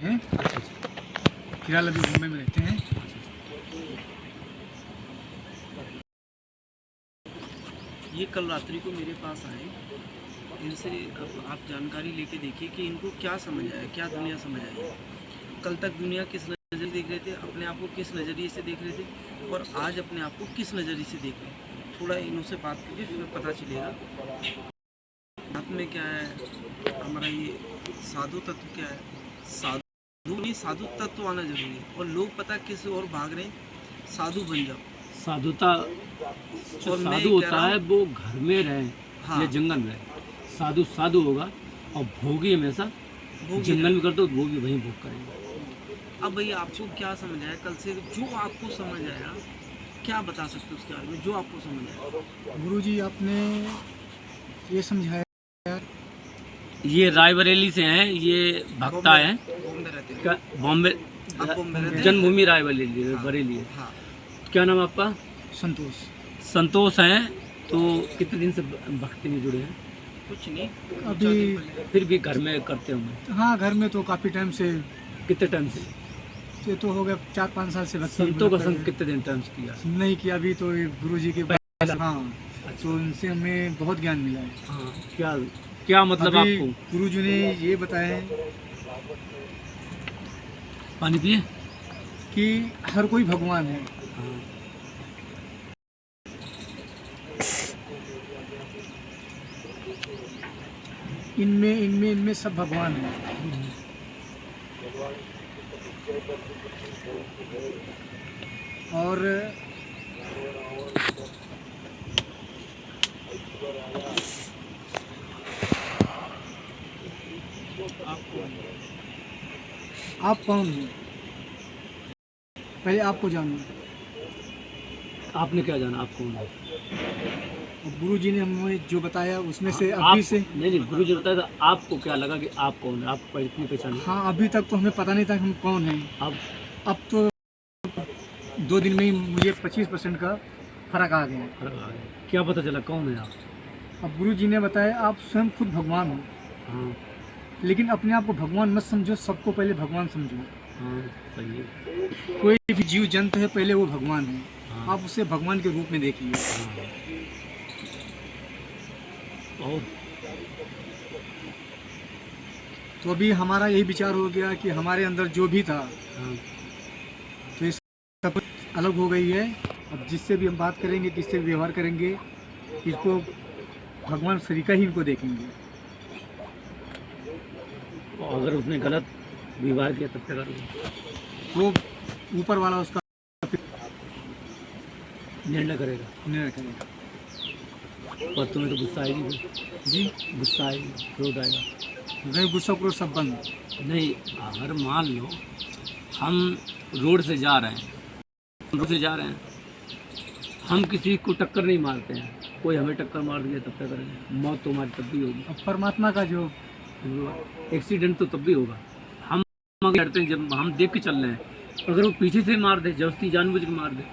हैं। फिलहाल अभी मुंबई में रहते हैं। ये कल रात्रि को मेरे पास आए। इनसे अब आप जानकारी लेके देखिए कि इनको क्या समझ आया, क्या दुनिया समझ आई। कल तक दुनिया किस नज़रिए देख रहे थे, अपने आप को किस नज़रिए से देख रहे थे, और आज अपने आप को किस नज़रिए से देख रहे हैं। थोड़ा इनसे बात कीजिए, फिर पता चलेगा आप में क्या है। हमारा ये साधु तत्व क्या है, साधु नहीं, साधु तत्व आना जरूरी है। और लोग पता किस और भाग रहे हैं, साधु बन जाओ। साधुता जो साधु होता है वो घर में रहे हाँ, या जंगल में रहे। साधु साधु होगा और भोगी हमेशा भोगी जंगल में करते हो, वो भी वहीं भोग करेंगे। अब भैया आपको क्या समझ आया कल से, जो आपको समझ आया क्या बता सकते हो उसके बारे में, जो आपको समझ आया। गुरुजी आपने ये समझाया। ये रायबरेली से हैं, ये भक्ता हैं, बॉम्बे रहते हैं। बॉम्बे आप बॉम्बे रहते हैं? जन्मभूमि रायबरेली बरेली है। हाँ, क्या नाम है आपका? संतोष। संतोष हैं। तो कितने दिन से भक्ति में जुड़े हैं? कुछ नहीं, अभी फिर भी घर में करते होंगे? हाँ, घर में तो काफ़ी टाइम से। कितने टाइम से? ये तो हो गया 4-5 साल से भक्ति संतों का मतलब संग कितने दिन टाइम से किया? नहीं किया अभी तो। ये गुरुजी के पहला। हाँ, तो उनसे हमें बहुत ज्ञान मिला है। हाँ, क्या क्या मतलब अभी आपको? गुरुजी ने ये बताया पानी पिए? कि हर कोई भगवान है। हाँ। इनमें इनमें इनमें सब भगवान है। और आप कौन हो, पहले आपको जानो। आपने क्या जाना आप कौन है? और गुरुजी ने हमें जो बताया उसमें से आप अभी से। नहीं गुरु जी बताया था, आपको क्या लगा कि आप कौन है? आप इतनी पहचान? हाँ, अभी तक तो हमें पता नहीं था कि हम कौन हैं। अब अब तो 2 दिन में ही मुझे 25% का फर्क आ गया। क्या पता चला कौन है आप? अब गुरुजी ने बताया आप स्वयं खुद भगवान हो, हाँ लेकिन अपने आप को भगवान मत समझो, सबको पहले भगवान समझो। हाँ सही है। कोई भी जीव जंतु है पहले वो भगवान है। हाँ। आप उसे भगवान के रूप में देखिए। हाँ। और तो अभी हमारा यही विचार हो गया कि हमारे अंदर जो भी था हाँ। तो ये सब कुछ अलग हो गई है। अब जिससे भी हम बात करेंगे, किससे भी व्यवहार करेंगे, इसको भगवान श्री का ही इनको देखेंगे। और अगर उसने गलत व्यवहार किया तब क्या करोगे? वो ऊपर वाला उसका निर्णय करेगा। निर्णय करेगा। और तुम्हें तो गुस्सा आएगी फिर। जी, गुस्सा आएगी, क्रोध आएगा। गए गुस्सा करो सब बंद। नहीं, अगर मान लो हम रोड से जा रहे हैं, हम किसी को टक्कर नहीं मारते हैं, कोई हमें टक्कर मार दिया तब क्या करेंगे? मौत तो हमारी तब भी होगी। अब परमात्मा का जो एक्सीडेंट तो तब भी होगा। हम डरते हैं जब हम देख के चल रहे हैं, अगर वो पीछे से मार दे, जबरदस्ती जानबूझ के मार दे,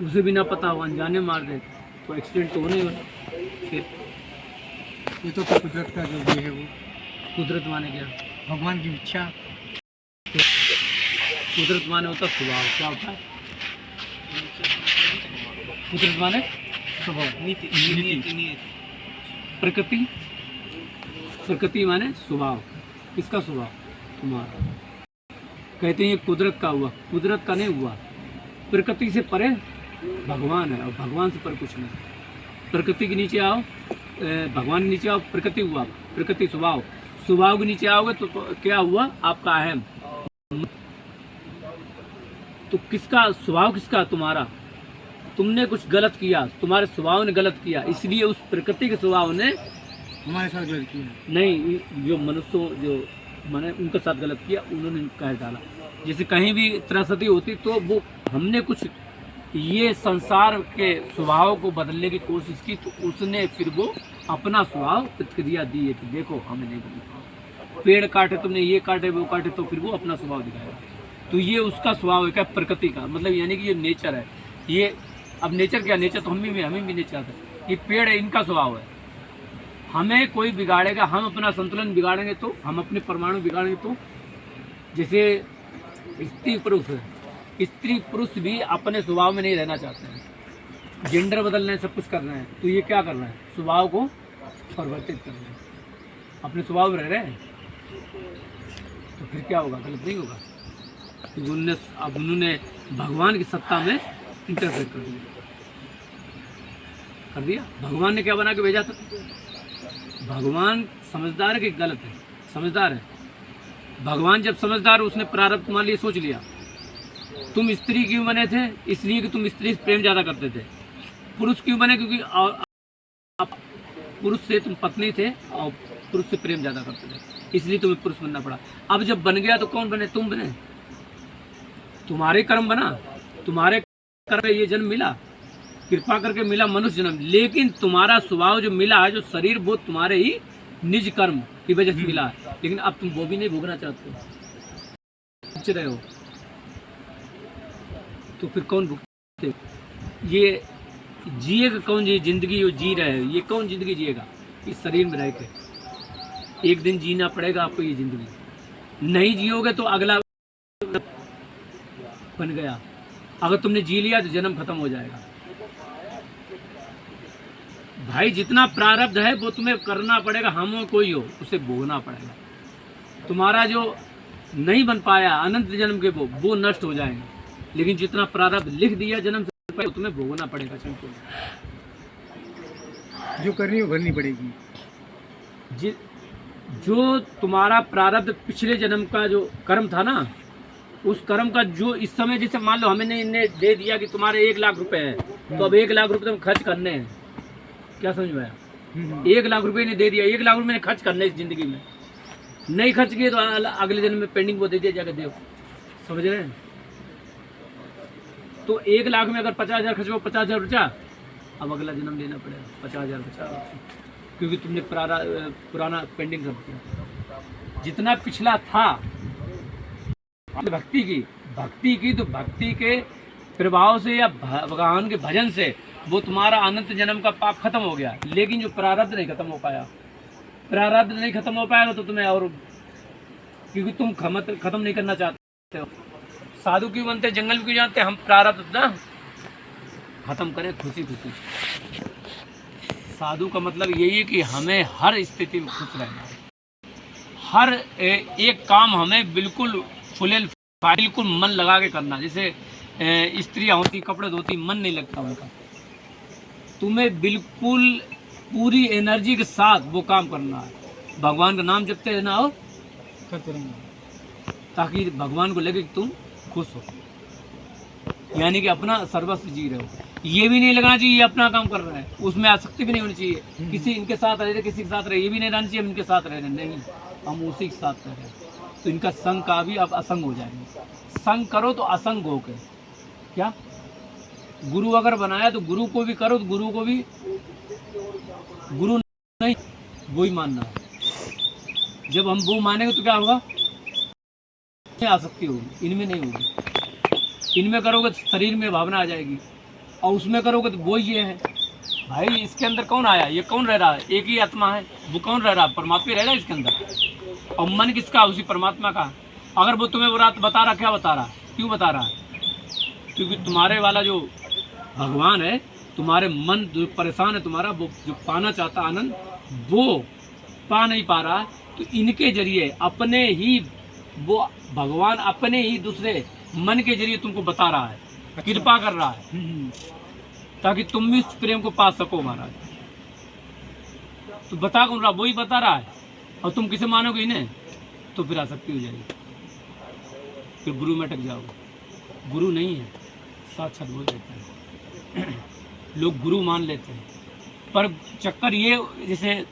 उसे भी ना पता हो अनजाने मार दे, तो एक्सीडेंट तो होने ही वाला। फिर ये तो कुदरत का जो भी है वो, कुदरत माने क्या? भगवान की इच्छा। कुदरत माने होता स्वभाव। क्या होता है कुदरत माने? स्वभाव, नीति, नीति। प्रकृति, प्रकृति माने स्वभाव। किसका स्वभाव? तुम्हारा। कहते हैं ये कुदरत का हुआ, कुदरत का नहीं हुआ। प्रकृति से परे भगवान है और भगवान से पर कुछ नहीं। प्रकृति के नीचे आओ, भगवान के नीचे आओ, प्रकृति हुआ। प्रकृति स्वभाव, स्वभाव के नीचे आओगे तो क्या हुआ? आपका अहम। तो किसका स्वभाव? किसका? तुम्हारा। तुमने कुछ गलत किया, तुम्हारे स्वभाव ने गलत किया, इसलिए उस प्रकृति के स्वभाव ने हमारे साथ गलत किया। नहीं, जो मनुष्यों जो मैंने उनके साथ गलत किया, उन्होंने कह डाला। जैसे कहीं भी त्रासदी होती तो वो हमने कुछ ये संसार के स्वभाव को बदलने की कोशिश की, तो उसने फिर वो अपना स्वभाव प्रतिक्रिया दी है कि देखो हमें नहीं बदलना। पेड़ काटे तुमने, ये काटे वो काटे, तो फिर वो अपना स्वभाव दिखाएगा। तो ये उसका स्वभाव है, क्या? प्रकृति का मतलब यानी कि ये नेचर है। ये अब नेचर क्या? नेचर तो हमें भी नेचर है। ये पेड़ है, इनका स्वभाव है। हमें कोई बिगाड़ेगा, हम अपना संतुलन बिगाड़ेंगे तो, हम अपने परमाणु बिगाड़ेंगे तो जैसे स्त्री पुरुष है, स्त्री पुरुष भी अपने स्वभाव में नहीं रहना चाहते हैं, जेंडर बदल रहे हैं, सब कुछ कर रहे हैं, तो ये क्या कर रहे हैं, स्वभाव को परिवर्तित कर रहे हैं, अपने स्वभाव में रह रहे हैं, तो फिर क्या होगा, गलत नहीं होगा। तो उन्होंने भगवान की सत्ता में इंटरफेयर कर दिया। भगवान ने क्या बना के भेजा था? भगवान समझदार है कि गलत है? समझदार है। भगवान जब समझदार है, उसने प्रारब्ध तुम्हारे लिए सोच लिया। तुम स्त्री क्यों बने थे? इसलिए कि तुम स्त्री से प्रेम ज़्यादा करते थे। पुरुष क्यों बने? क्योंकि पुरुष से तुम पत्नी थे और पुरुष से प्रेम ज़्यादा करते थे, इसलिए तुम्हें पुरुष बनना पड़ा। अब जब बन गया तो कौन बने? तुम बने। तुम्हारे कर्म बना, तुम्हारे कर्म में ये जन्म मिला, कृपा करके मिला मनुष्य जन्म, लेकिन तुम्हारा स्वभाव जो मिला है, जो शरीर, वो तुम्हारे ही निज कर्म की वजह से मिला है। लेकिन अब तुम वो भी नहीं भोगना चाहते हो, सोच रहे हो, तो फिर कौन भुगते? ये जिएगा कौन? ये जिंदगी जो जी रहे हैं, ये कौन जिंदगी जिएगा? इस शरीर में रह के एक दिन जीना पड़ेगा आपको ये जिंदगी। नहीं जियोगे तो अगला बन गया, अगर तुमने जी लिया तो जन्म खत्म हो जाएगा। भाई जितना प्रारब्ध है वो तुम्हें करना पड़ेगा, हम हो कोई हो, उसे भोगना पड़ेगा। तुम्हारा जो नहीं बन पाया अनंत जन्म के वो नष्ट हो जाएंगे, लेकिन जितना प्रारब्ध लिख दिया जन्म से पहले तुम्हें भोगना पड़ेगा। जो करनी है वो भरनी पड़ेगी। जो तुम्हारा प्रारब्ध पिछले जन्म का जो कर्म था ना, उस कर्म का जो इस समय, जैसे मान लो हमें इन्हें दे दिया कि तुम्हारे 1 लाख रुपए है, तो अब 1 लाख रुपए तुम खर्च करने हैं। क्या समझ में आया? 1 लाख रुपए ने दे दिया, 1 लाख रुपए मैंने खर्च करने इस जिंदगी में, नहीं खर्च किए तो अगले जन्म में पेंडिंग वो दे दिया जाकर दे। समझ रहे हैं? तो 1 लाख में अगर 50,000 खर्च हो, 50,000 बचा, अब अगला जन्म लेना पड़ेगा 50,000 बचा, क्योंकि तुमने पुराना पेंडिंग कर दिया। जितना पिछला था भक्ति की तो भक्ति के प्रभाव से या भगवान के भजन से वो तुम्हारा अनंत जन्म का पाप खत्म हो गया। लेकिन जो प्रारब्ध नहीं खत्म हो पाया, प्रारब्ध नहीं खत्म हो पाएगा तो तुम्हें, और क्योंकि तुम खत्म नहीं करना चाहते हो। साधु क्यों बनते, जंगल में क्यों जाते? हम प्रारब्ध ना खत्म करें खुशी खुशी। साधु का मतलब यही है कि हमें हर स्थिति में खुश रहना है, हर एक काम हमें बिल्कुल बिल्कुल मन लगा के करना। जैसे स्त्रियाँ होती कपड़े धोती, मन नहीं लगता उनका, तुम्हें बिल्कुल पूरी एनर्जी के साथ वो काम करना है। भगवान का नाम जपते रहना हो, करते रहना, ताकि भगवान को लगे कि तुम खुश हो, यानी कि अपना सर्वस्व जी रहे हो। ये भी नहीं लगना चाहिए ये अपना काम कर रहा है, उसमें आसक्ति भी नहीं होनी चाहिए। किसी इनके साथ रह रहे, किसी के साथ रहे, ये भी नहीं रहना चाहिए हम इनके साथ रह रहे, नहीं, हम उसी के साथ रह रहे हैं। तो इनका संग का भी अब असंग हो जाएंगे। संग करो तो असंग हो के, क्या गुरु अगर बनाया तो गुरु को भी करो, तो गुरु को भी गुरु नहीं वो ही मानना है। जब हम वो मानेंगे तो क्या होगा? आसक्ति होगी, इनमें नहीं होगी। इनमें करोगे तो शरीर में भावना आ जाएगी, और उसमें करोगे तो वो ये है। भाई इसके अंदर कौन आया? ये कौन रह रहा है? एक ही आत्मा है, वो कौन रह रहा है? परमात्मा रह रहा है इसके अंदर। और मन किसका? उसी परमात्मा का। अगर वो तुम्हें रात बता रहा, क्या बता रहा है? क्यों बता रहा है? क्योंकि तुम्हारे वाला जो भगवान है, तुम्हारे मन जो परेशान है तुम्हारा, वो जो पाना चाहता आनंद, वो पा नहीं पा रहा, तो इनके जरिए अपने ही वो भगवान अपने ही दूसरे मन के जरिए तुमको बता रहा है, कृपा कर रहा है, ताकि तुम भी उस प्रेम को पा सको महाराज। तो बता कौन रहा? वही बता रहा है, और तुम किसे मानोगे इन्हें? तो फिर आसक्ति हो जाएगी, फिर गुरु में अटक जाओगे। गुरु नहीं है, साक्षात बोल देते हैं। लोग गुरु मान लेते हैं, पर चक्कर ये, जैसे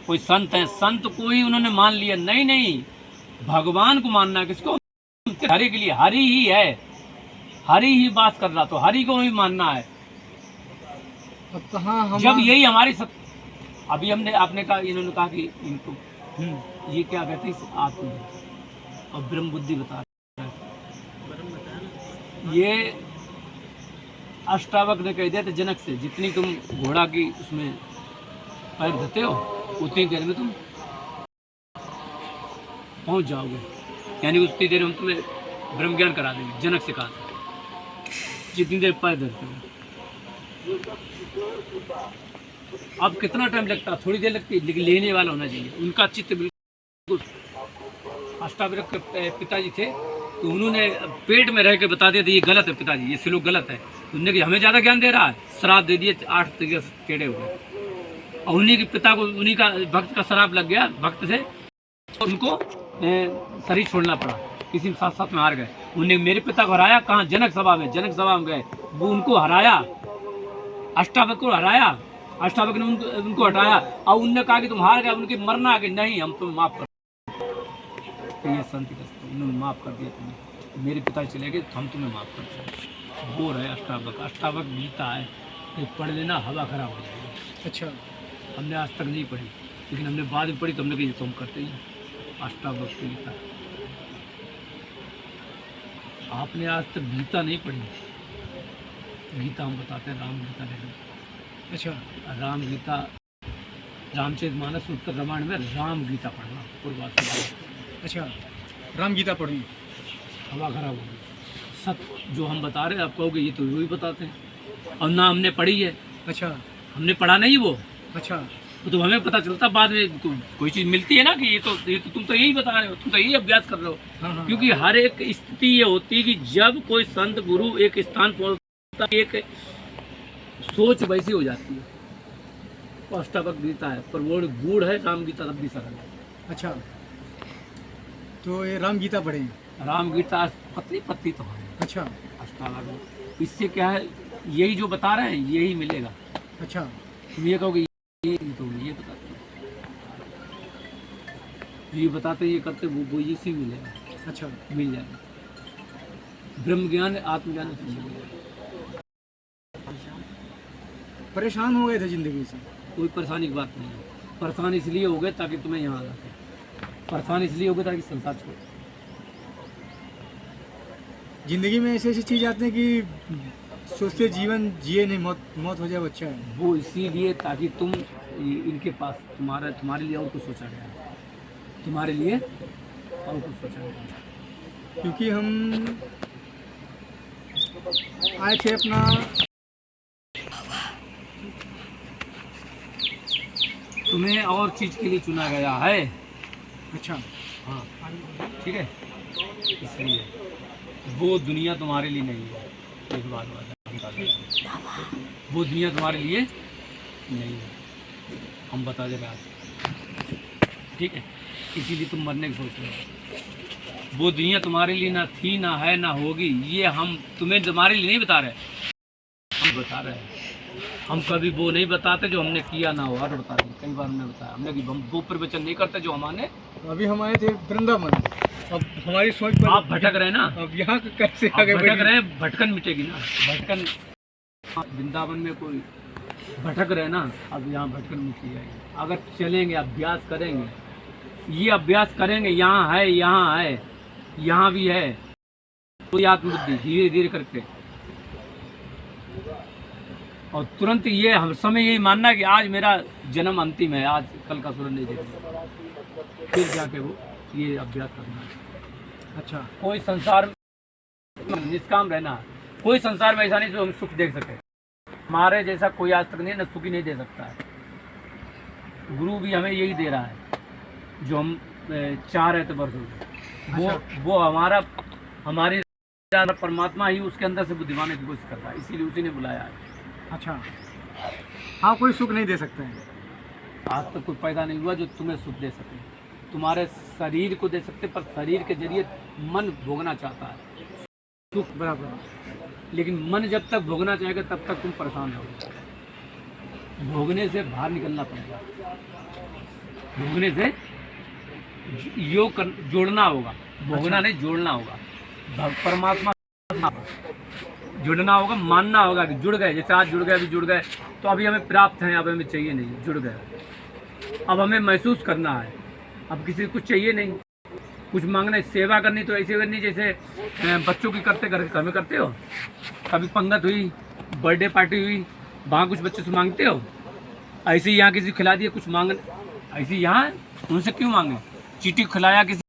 कोई संत है, संत को ही उन्होंने मान लिया। नहीं नहीं, भगवान को मानना। किसको? हरि के लिए। हरि ही है, हरि ही बात कर रहा, तो हरि को ही मानना है। अब कहाँ हम, जब यही हमारी अभी हमने आपने कहा, इन्होंने कहा कि इनको ये क्या कहते हैं आत्मा और ब्रह्म बुद्धि बता रहा है। ये अष्टावक्र ने कह दिया था जनक से, जितनी तुम घोड़ा की उसमें पैर धरते हो उतनी देर में तुम पहुंच जाओगे। यानी उतनी देर हम तुम्हें ब्रह्म ज्ञान करा देंगे। जनक से कहा जितनी देर पैर धरते हो। अब कितना टाइम लगता है, थोड़ी देर लगती है, लेकिन लेने वाला होना चाहिए। उनका चित्त बिल्कुल। अष्टावक्र के पिताजी थे तो उन्होंने पेट में रह के बता दिया था ये गलत है पिताजी, ये श्लोक गलत है। उन्होंने कि हमें ज़्यादा ज्ञान दे रहा है, श्राप दे दिए, 8 तरीके से टेढ़े हो गए। और उन्हीं के पिता को, उन्हीं का भक्त का श्राप लग गया, भक्त से उनको शरीर छोड़ना पड़ा, किसी साथ साथ में हार गए। उन्होंने मेरे पिता को हराया, कहाँ? जनक सभा में। जनक सभा में गए, वो उनको हराया, अष्टावक्र को हराया, अष्टावक्र ने उनको हटाया। और उनने कहा कि तुम हार गए, उनके मरना आ गए, नहीं हम तुम्हें माफ़ कर, तो ये संत उन्होंने माफ़ कर दिया तुम्हें, मेरे पिता चले गए तो हम तुम्हें माफ़ करते हैं। वो रहे अष्टावक्र। अष्टावक्र गीता है, एक पढ़ लेना, हवा खराब हो जाएगी। अच्छा, हमने आज तक नहीं पढ़ी, लेकिन हमने बाद में पढ़ी तो हमने कही तो हम करते ही अष्टावक्र गीता। आपने आज तक गीता नहीं पढ़ी, गीता हम बताते हैं, राम गीता नहीं। अच्छा, राम गीता, रामचरितमानस उत्तर रामायण में राम गीता पढ़ना पूर्वार्ध से। अच्छा, राम गीता पढ़ी। हवा खराब होगी। सत्य जो हम बता रहे हैं आप कहोगे ये तो वो ही बताते हैं, और ना हमने पढ़ी है। अच्छा, हमने पढ़ा नहीं वो, अच्छा, तो हमें पता चलता बाद में। तो कोई चीज़ मिलती है ना कि ये तो तुम तो यही बता रहे हो, तुम तो यही अभ्यास कर रहे हो। हाँ, हाँ, क्योंकि हर एक स्थिति ये होती है कि जब कोई संत गुरु एक स्थान पहुँचता है, एक सोच वैसी हो जाती है। तो अष्टावक्र गीता है, पर वो गूढ़ है, राम गीता तब भी सरल है। अच्छा, तो ये राम गीता पढ़े। राम गीता पतली पतली तो है। अच्छा, अष्टावक्र, इससे क्या है, यही जो बता रहे हैं यही मिलेगा। अच्छा, तुम ये कहोगे ये तो ये बताते हैं, ये बताते ये करते, वो इसी मिलेगा। अच्छा, मिल जाएगा। ब्रह्म ज्ञान आत्मज्ञान से मिलेगा। परेशान हो गए थे जिंदगी से। कोई परेशानी की बात नहीं है। परेशान इसलिए हो गए ताकि तुम्हें यहाँ आ सके, परेशान इसलिए हो गए ताकि संसार छोड़। जिंदगी में ऐसी ऐसी चीज आती है कि सोचते जीवन जिए नहीं, मौत मौत हो जाए बच्चा है। वो इसीलिए ताकि तुम इनके पास तुम्हारे लिए और कुछ सोचा गया है, तुम्हारे लिए और कुछ सोचा गया है। क्योंकि हम आए थे अपना, तुम्हें और चीज़ के लिए चुना गया है। अच्छा, हाँ, ठीक है, इसलिए वो दुनिया तुम्हारे लिए नहीं है। एक बात बता दें, वो दुनिया तुम्हारे लिए नहीं है, हम बता दे रहे हैं, ठीक है। इसीलिए तुम मरने की सोच रहे हो। वो दुनिया तुम्हारे लिए ना थी, ना है, ना होगी। ये हम तुम्हें तुम्हारे लिए नहीं बता रहे, हम बता रहे हैं। हम कभी वो नहीं बताते जो हमने किया ना हो, हर बता दें। कई बार हमने बताया, हमने कि हम वो प्रवचन नहीं करते जो हमारे। अभी हम आए थे वृंदावन, अब हमारी सोच पर आप भटक रहे ना, अब यहाँ कैसे आप आगे भटक रहे हैं, भटकन मिटेगी ना। भटकन वृंदावन में कोई भटक रहे ना, अब यहाँ भटकन मिट जाएगी। अगर चलेंगे, अभ्यास करेंगे, ये अभ्यास करेंगे, यहाँ है, यहाँ है, यहाँ भी है, तो आत्मबुद्धि धीरे धीरे करके, और तुरंत ये हम समय यही मानना कि आज मेरा जन्म अंतिम है, आज कल का सूरज नहीं देखना, फिर जाके वो ये अभ्यास करना है। अच्छा, कोई संसार में निष्काम रहना, कोई संसार में ऐसा नहीं जो हम सुख देख सके। हमारे जैसा कोई आज तक नहीं, न सुखी नहीं दे सकता है। गुरु भी हमें यही दे रहा है जो हम चाह रहे थे वर्षों से। वो हमारी परमात्मा ही उसके अंदर से बुद्धिमान की कोशिश करता है, इसीलिए उसी ने बुलाया है। अच्छा, हाँ, कोई सुख नहीं दे सकते हैं। आज तक कोई पैदा नहीं हुआ जो तुम्हें सुख दे सके। तुम्हारे शरीर को दे सकते, पर शरीर के जरिए मन भोगना चाहता है सुख, बराबर। लेकिन मन जब तक भोगना चाहेगा तब तक तुम परेशान रहोगे। भोगने से बाहर निकलना पड़ेगा, भोगने से जोड़ना होगा, भोगना नहीं जोड़ना होगा। परमात्मा जुड़ना होगा, मानना होगा कि जुड़ गए। जैसे आज जुड़ गए, अभी जुड़ गए तो अभी हमें प्राप्त है, अब हमें चाहिए नहीं, जुड़ गए। अब हमें महसूस करना है, अब किसी को कुछ चाहिए नहीं, कुछ मांगना है, सेवा करनी तो ऐसे करनी जैसे बच्चों की करते घर में करते हो। कभी पंगत हुई, बर्थडे पार्टी हुई, वहाँ कुछ बच्चों से मांगते हो, ऐसे ही यहाँ किसी को खिला दिया, कुछ मांग ऐसे यहाँ उनसे क्यों मांगे। चीटी खिलाया किसी,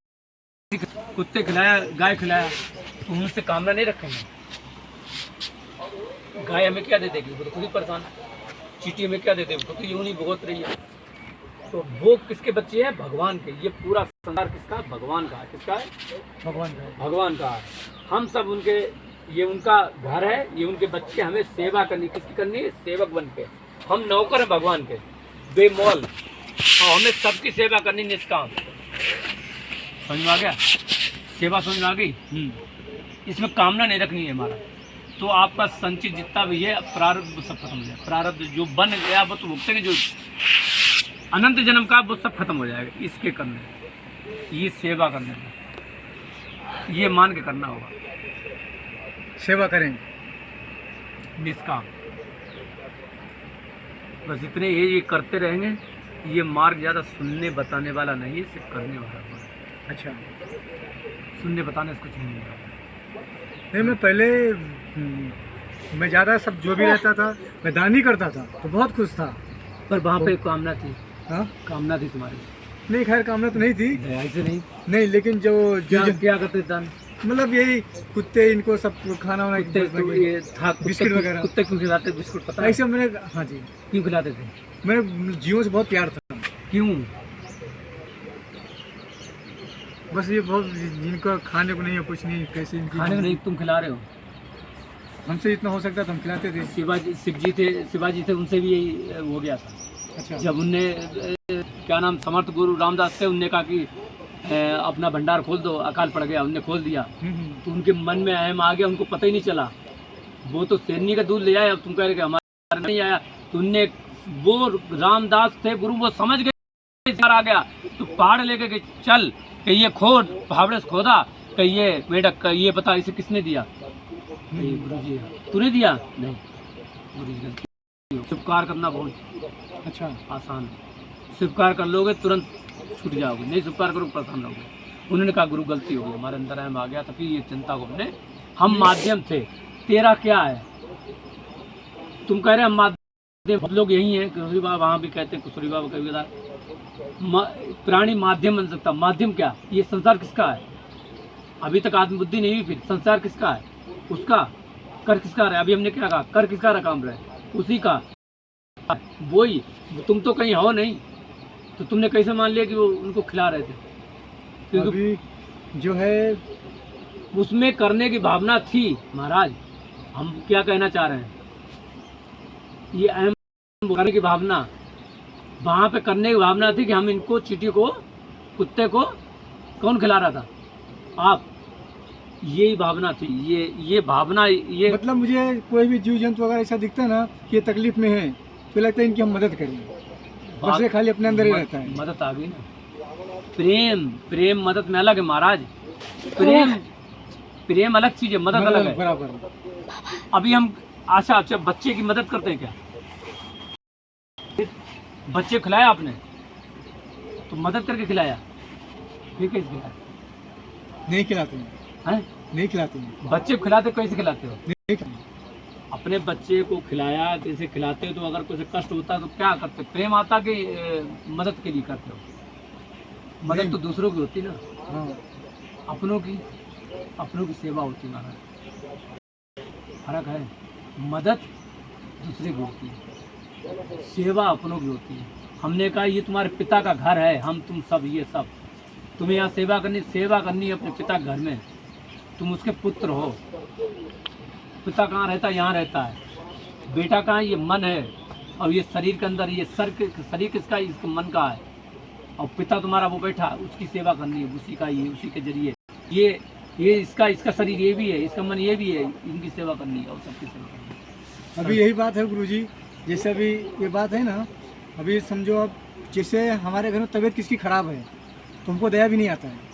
कुत्ते खिलाया, गाय खिलाया, तो उनसे कामना नहीं रखेंगे। गाय हमें क्या दे देगी, वो तो खुद ही परेशान है। चींटी हमें क्या दे देगी, वो तो यूं ही भुगत रही है। तो वो किसके बच्चे हैं? भगवान के। ये पूरा संसार किसका? भगवान का है। किसका है? भगवान का है। भगवान का है। हम सब उनके, ये उनका घर है, ये उनके बच्चे, हमें सेवा करनी। किसकी करनी है? सेवक बन के। हम नौकर हैं भगवान के, बेमौल, और हमें सबकी सेवा करनी निष्काम। समझ में आ गया? सेवा समझ में आ गई? इसमें कामना नहीं रखनी है हमारा। तो आपका संचित जितना भी है प्रारब्ध वो सब खत्म हो जाएगा। प्रारब्ध जो बन गया वो तो भुगतेंगे, जो अनंत जन्म का वो सब खत्म हो जाएगा। इसके करने, ये सेवा करने में, ये मान के करना होगा। सेवा करें। निष्काम, बस इतने ये करते रहेंगे। ये मार्ग ज़्यादा सुनने बताने वाला नहीं है, सिर्फ करने वाला है। अच्छा, सुनने बताने से कुछ नहीं होगा। नहीं मैं पहले मैं ज़्यादा सब जो भी रहता था मैं दान ही करता था, तो बहुत खुश था। पर वहाँ पे कामना थी। हाँ, कामना थी तुम्हारी? नहीं खैर कामना तो नहीं थी। दया से नहीं। नहीं, लेकिन जो क्या करते दान? मतलब यही कुत्ते इनको सब खाना वाना कुत्ते तो ये था, बिस्किट वगैरह। कुत्ते क्यों खिलाते? बिस्कुट पता है? ऐसे मैंने, हाँ जी, क्यों खिलाते थे? मैं जीवों से बहुत प्यार था। क्यों? बस ये बहुत, जिनको खाने को नहीं है कुछ नहीं, कैसे इनकी खाने को नहीं तुम खिला रहे हो। हमसे इतना हो सकता था हम खिलाते थे। शिवाजी, शिवाजी थे, उनसे भी यही हो गया था। अच्छा, जब उनने क्या नाम, समर्थ गुरु रामदास थे, उनने कहा कि अपना भंडार खोल दो, अकाल पड़ गया, उनने खोल दिया। तो उनके मन में अहम आ गया, उनको पता ही नहीं चला। वो तो शेरनी का दूध ले आए, अब तुम कह रहे कि हमारा नहीं आया। तो उनने, वो रामदास थे गुरु, वो समझ गए आ गया, तो पहाड़ लेके गए, चल कि ये खोद, पहाड़ से खोदा कि ये मेढक, ये बता इसे किसने दिया? गुरु जी। तूने दिया? नहीं, गुरु जी गलती। स्वीकार करना बहुत अच्छा आसान है। स्वीकार कर लोगे तुरंत छूट जाओगे, नहीं स्वीकार करो परेशान रहोगे। उन्होंने कहा गुरु गलती हो गई, हमारे अंदर अहम आ गया था, फिर ये चिंता को हमने, हम माध्यम थे। तेरा क्या है? तुम कह रहे हम माध्यम, बहुत लोग यही हैं, कुशरी बाबा वहाँ भी कहते हैं, कुशरी बाबा कभी बता, प्राणी माध्यम बन सकता। माध्यम क्या? ये संसार किसका है? अभी तक आत्मबुद्धि नहीं हुई, फिर संसार किसका है? उसका। कर किसका रहा है? अभी हमने क्या कहा? कर किसका रहा? काम रहे उसी का। वही, तुम तो कहीं हो नहीं, तो तुमने कैसे मान लिया कि वो उनको खिला रहे थे? क्योंकि अभी जो है उसमें करने की भावना थी। महाराज, हम क्या कहना चाह रहे हैं, ये अहम करने की भावना, वहाँ पे करने की भावना थी कि हम इनको, चींटी को, कुत्ते को कौन खिला रहा था? आप। यही भावना थी। ये भावना, ये मतलब मुझे कोई भी जीव जंतु वगैरह ऐसा दिखता है ना कि ये तकलीफ में है, तो लगता है इनकी हम मदद करें। बस ये खाली अपने अंदर ही रहता है। मदद आ गई ना। प्रेम मदद में अलग है महाराज। प्रेम अलग चीज है, मदद अलग है। बराबर। अभी हम अच्छा बच्चे की मदद करते हैं क्या? बच्चे खिलाया आपने, तो मदद करके खिलाया, फिर कैसे खिलाया? नहीं खिलाते हैं। हैं? नहीं खिलाते हैं। बच्चे को खिलाते कैसे खिलाते हो? नहीं खिलाते। अपने बच्चे को खिलाया जैसे खिलाते हो, तो अगर कुछ कष्ट होता है तो क्या करते? प्रेम आता कि मदद के लिए करते हो? मदद तो दूसरों की होती ना, हाँ, अपनों की सेवा होती ना। फर्क है। मदद दूसरे की होती है, सेवा अपनों की होती है। हमने कहा ये तुम्हारे पिता का घर है, हम तुम सब, ये सब तुम्हें यहाँ सेवा करनी है अपने पिता के घर में। तुम उसके पुत्र हो। पिता कहाँ रहता है? यहाँ रहता है। बेटा कहाँ? ये मन है, और ये शरीर के अंदर, ये शरीर किसका है? इसके मन का है। और पिता तुम्हारा वो बैठा, उसकी सेवा करनी है, उसी का, ये उसी के जरिए, ये इसका शरीर ये भी है, इसका मन ये भी है, इनकी सेवा करनी है और सबकी सेवा करनी है। अभी यही बात है गुरुजी, जैसे अभी ये बात है ना, अभी समझो अब जैसे हमारे घर में तबीयत किसकी खराब है, तुमको दया भी नहीं आता है।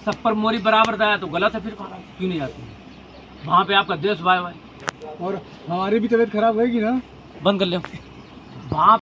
सब पर मोरी बराबर दया तो गलत है, फिर क्यों नहीं आती? वहाँ पे आपका देश भाई और हमारी भी तबीयत खराब होगी ना, बंद कर ले। वहाँ